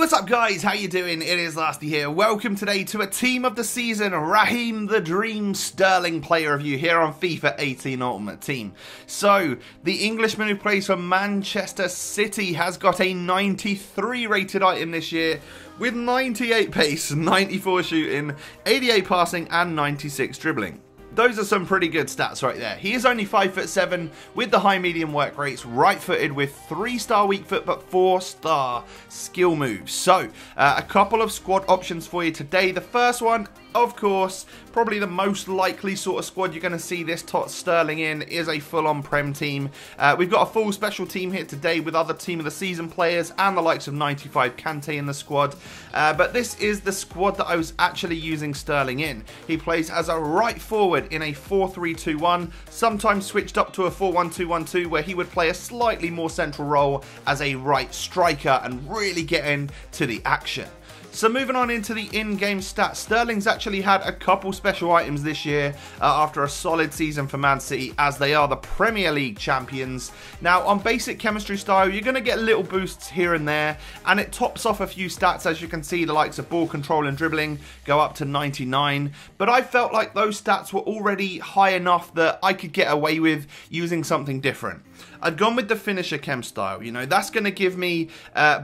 What's up guys, how you doing? It is Lasty here. Welcome today to a Team of the Season Raheem the Dream Sterling player review here on FIFA 18 Ultimate Team. So, the Englishman who plays for Manchester City has got a 93 rated item this year with 98 pace, 94 shooting, 88 passing and 96 dribbling. Those are some pretty good stats right there. He is only 5'7" with the high medium work rates, right-footed with 3-star weak foot but 4-star skill moves. So, a couple of squad options for you today. The first one, of course, probably the most likely sort of squad you're going to see this Tots Sterling in is a full-on Prem team. We've got a full special team here today with other Team of the Season players and the likes of 95 Kante in the squad. But this is the squad that I was actually using Sterling in. He plays as a right forward in a 4-3-2-1, sometimes switched up to a 4-1-2-1-2 where he would play a slightly more central role as a right striker and really get into the action. So moving on into the in-game stats, Sterling's actually had a couple special items this year after a solid season for Man City as they are the Premier League champions. Now on basic chemistry style you're going to get little boosts here and there and it tops off a few stats. As you can see, the likes of ball control and dribbling go up to 99, but I felt like those stats were already high enough that I could get away with using something different. I'd gone with the finisher chem style. You know, that's going to give me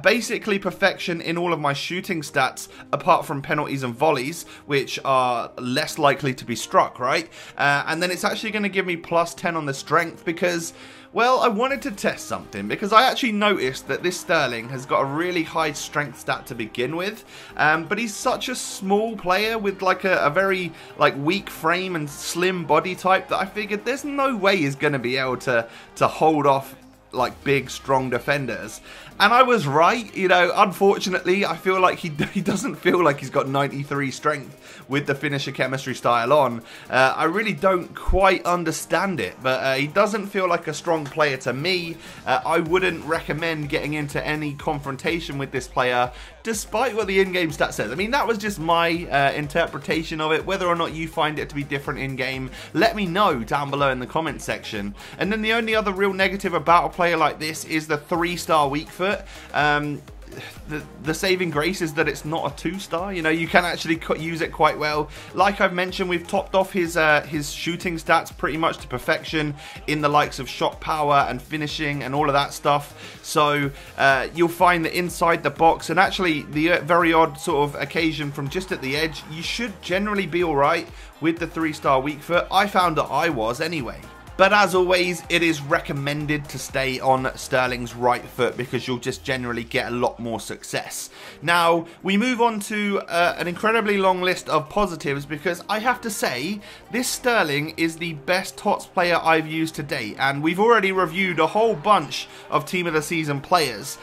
basically perfection in all of my shooting stats apart from penalties and volleys, which are less likely to be struck, right? And then it's actually going to give me plus 10 on the strength because, well, I wanted to test something because I actually noticed that this Sterling has got a really high strength stat to begin with, but he's such a small player with like a very weak frame and slim body type that I figured there's no way he's going to be able to hold off like big strong defenders. And I was right, you know. Unfortunately, I feel like he doesn't feel like he's got 93 strength with the finisher chemistry style on. I really don't quite understand it, but he doesn't feel like a strong player to me. I wouldn't recommend getting into any confrontation with this player, despite what the in-game stat says. I mean, that was just my interpretation of it. Whether or not you find it to be different in-game, let me know down below in the comment section. And then the only other real negative about a player like this is the 3-star weak foot. The saving grace is that it's not a 2-star. You know, you can actually use it quite well. Like I've mentioned, we've topped off his shooting stats pretty much to perfection in the likes of shot power and finishing and all of that stuff. So you'll find that inside the box and actually the very odd sort of occasion from just at the edge, you should generally be alright with the 3-star weak foot. I found that I was anyway. But as always, it is recommended to stay on Sterling's right foot because you'll just generally get a lot more success. Now, we move on to an incredibly long list of positives because I have to say, this Sterling is the best Tots player I've used to date. And we've already reviewed a whole bunch of Team of the Season players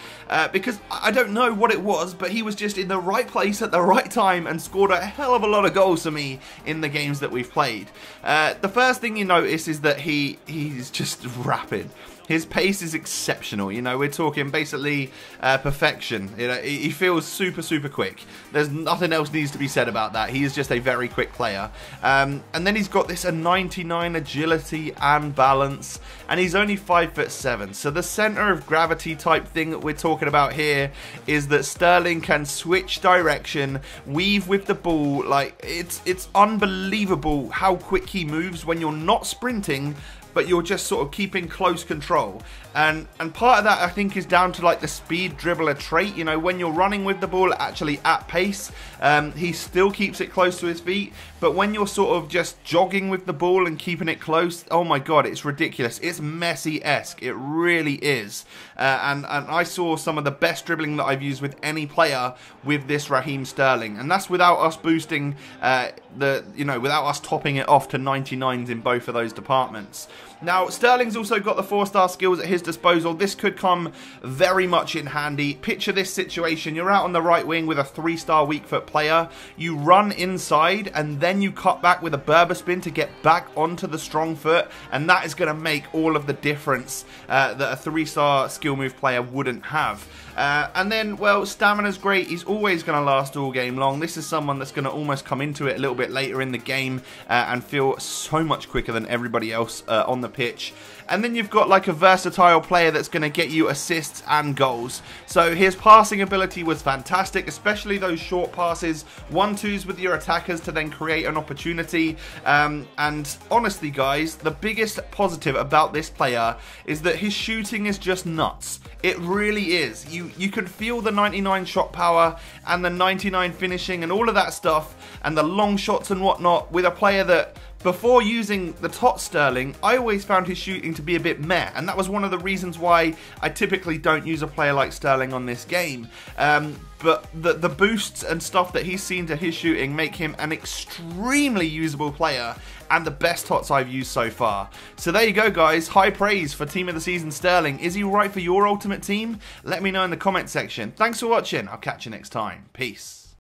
because I don't know what it was, but he was just in the right place at the right time and scored a hell of a lot of goals for me in the games that we've played. The first thing you notice is that he's just rapid. His pace is exceptional. You know, we're talking basically perfection. You know, he feels super quick. There's nothing else needs to be said about that. He is just a very quick player. And then he's got this a 99 agility and balance, and he's only 5'7". So the center of gravity type thing that we're talking about here is that Sterling can switch direction, weave with the ball. Like it's unbelievable how quick he moves when you're not sprinting, but you're just sort of keeping close control. And part of that, I think, is down to like the speed dribbler trait. You know, when you're running with the ball actually at pace, he still keeps it close to his feet. But when you're sort of just jogging with the ball and keeping it close, oh my god, it's ridiculous. It's Messi-esque. It really is. And I saw some of the best dribbling that I've used with any player with this Raheem Sterling. And that's without us boosting, without us topping it off to 99s in both of those departments. Now, Sterling's also got the 4-star skills at his disposal. This could come very much in handy. Picture this situation. You're out on the right wing with a 3-star weak foot player. You run inside and then you cut back with a Berber spin to get back onto the strong foot. And that is going to make all of the difference that a 3-star skill move player wouldn't have. And then, well, stamina's great. He's always going to last all game long. This is someone that's going to almost come into it a little bit later in the game and feel so much quicker than everybody else on the pitch. And then you've got like a versatile player that's going to get you assists and goals. So his passing ability was fantastic, especially those short passes, 1-2s with your attackers to then create an opportunity. And honestly, guys, the biggest positive about this player is that his shooting is just nuts. It really is. You can feel the 99 shot power and the 99 finishing and all of that stuff and the long shots and whatnot with a player that, before using the Tots Sterling, I always found his shooting to be a bit meh, and that was one of the reasons why I typically don't use a player like Sterling on this game. But the boosts and stuff that he's seen to his shooting make him an extremely usable player and the best Tots I've used so far. So there you go, guys. High praise for Team of the Season Sterling. Is he right for your ultimate team? Let me know in the comment section. Thanks for watching. I'll catch you next time. Peace.